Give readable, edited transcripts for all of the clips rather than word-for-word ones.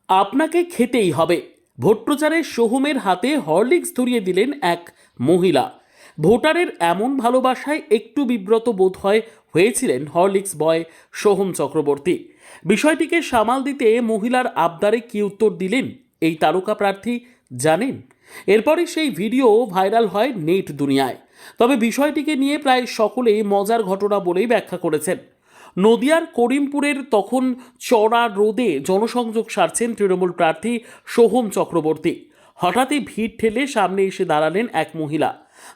আপনাকে খেতেই হবে। ভোট প্রচারে সোহমের হাতে হরলিক্স ধরিয়ে দিলেন এক মহিলা। ভোটারের এমন ভালোবাসায় একটু বিব্রত বোধ হয়েছিলেন হরলিক্স বয় সোহম চক্রবর্তী। বিষয়টিকে সামাল দিতে মহিলার আবদারে কি উত্তর দিলেন এই তারকা প্রার্থী জানেন? এরপরই সেই ভিডিও ভাইরাল হয় নেট দুনিয়ায়। তবে বিষয়টিকে নিয়ে প্রায় সকলেই মজার ঘটনা বলেই ব্যাখ্যা করেছেন। নদিয়ার করিমপুরের তখন চড়া রোদে জনসংযোগ সারছেন তৃণমূল প্রার্থী সোহম চক্রবর্তী। হঠাৎই ভিড় ঠেলে সামনে এসে দাঁড়ালেন এক মহিলা।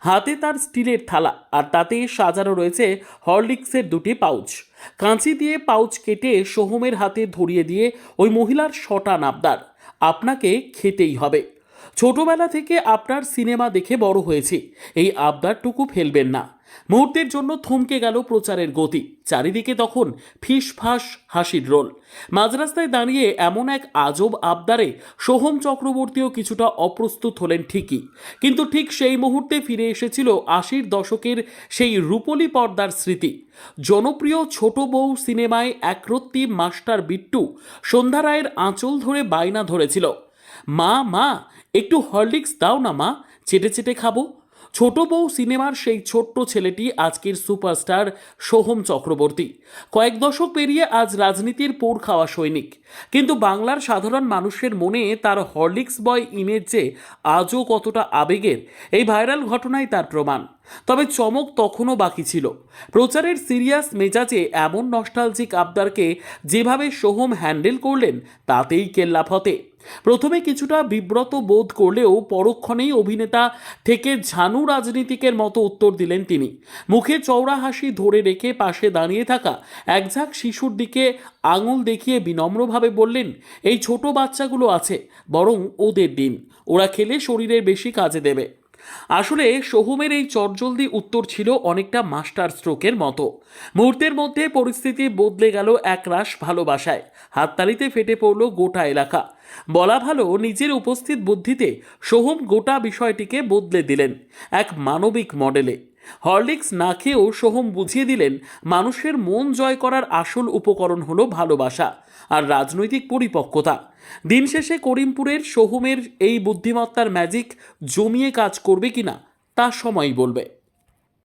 হাতে তার স্টিলের থালা, আর তাতে সাজানো রয়েছে হরলিক্সের দুটি পাউচ। কাঁচি দিয়ে পাউচ কেটে সোহমের হাতে ধরিয়ে দিয়ে ওই মহিলার শটান আবদার, আপনাকে খেতেই হবে। ছোটবেলা থেকে আপনার সিনেমা দেখে বড় হয়েছি, এই আবদারটুকু ফেলবেন না। মুহূর্তের জন্য থমকে গেল প্রচারের গতি। চারিদিকে তখন ফিসফাস হাসির রোল। মাঝরাস্তায় দাঁড়িয়ে এমন এক আজব আবদারে সোহম চক্রবর্তীও কিছুটা অপ্রস্তুত হলেন ঠিকই, কিন্তু ঠিক সেই মুহূর্তে ফিরে এসেছিল ৮০-র দশকের সেই রূপলী পর্দার স্মৃতি। জনপ্রিয় ছোট বউ সিনেমায় একরত্তি মাস্টার বিট্টু সন্ধ্যা রায়ের আঁচল ধরে বায়না ধরেছিল, মা মা একটু হরলিক্স দাও না মা, চেটে চেটে খাবো। ছোট বউ সিনেমার সেই ছোট্ট ছেলেটি আজকের সুপারস্টার সোহম চক্রবর্তী। কয়েক দশক পেরিয়ে আজ রাজনীতির পোড় খাওয়া সৈনিক, কিন্তু বাংলার সাধারণ মানুষের মনে তার হরলিক্স বয় ইমেজ যে আজও কতটা আবেগের, এই ভাইরাল ঘটনাই তার প্রমাণ। তবে চমক তখনও বাকি ছিল। প্রচারের সিরিয়াস মেজাজে এমন নস্টালজিক আবদারকে যেভাবে সোহম হ্যান্ডেল করলেন, তাতেই কেল্লাফতে। প্রথমে কিছুটা বিব্রত বোধ করলেও পরক্ষণেই অভিনেতা থেকে ঝানু রাজনীতিকের মতো উত্তর দিলেন তিনি। মুখে চওড়া হাসি ধরে রেখে পাশে দাঁড়িয়ে থাকা একঝাঁক শিশুর দিকে আঙুল দেখিয়ে বিনম্রভাবে বললেন, এই ছোট বাচ্চাগুলো আছে, বরং ওদের দিন, ওরা খেলে শরীরের বেশি কাজে দেবে। আসলে সোহমের এই চটজলদি উত্তর ছিল অনেকটা মাস্টার স্ট্রোকের মতো। মুহূর্তের মধ্যে পরিস্থিতি বদলে গেল একরাশ ভালোবাসায়। হাততালিতে ফেটে পড়ল গোটা এলাকা। বলা ভালো, নিজের উপস্থিত বুদ্ধিতে সোহম গোটা বিষয়টিকে বদলে দিলেন এক মানবিক মডেলে। হরলিক্স না খেয়েও সোহম বুঝিয়ে দিলেন, মানুষের মন জয় করার আসল উপকরণ হলো ভালোবাসা আর রাজনৈতিক পরিপক্কতা। দিন শেষে করিমপুরের সোহমের এই বুদ্ধিমত্তার ম্যাজিক জমিয়ে কাজ করবে কিনা তা সময়ই বলবে।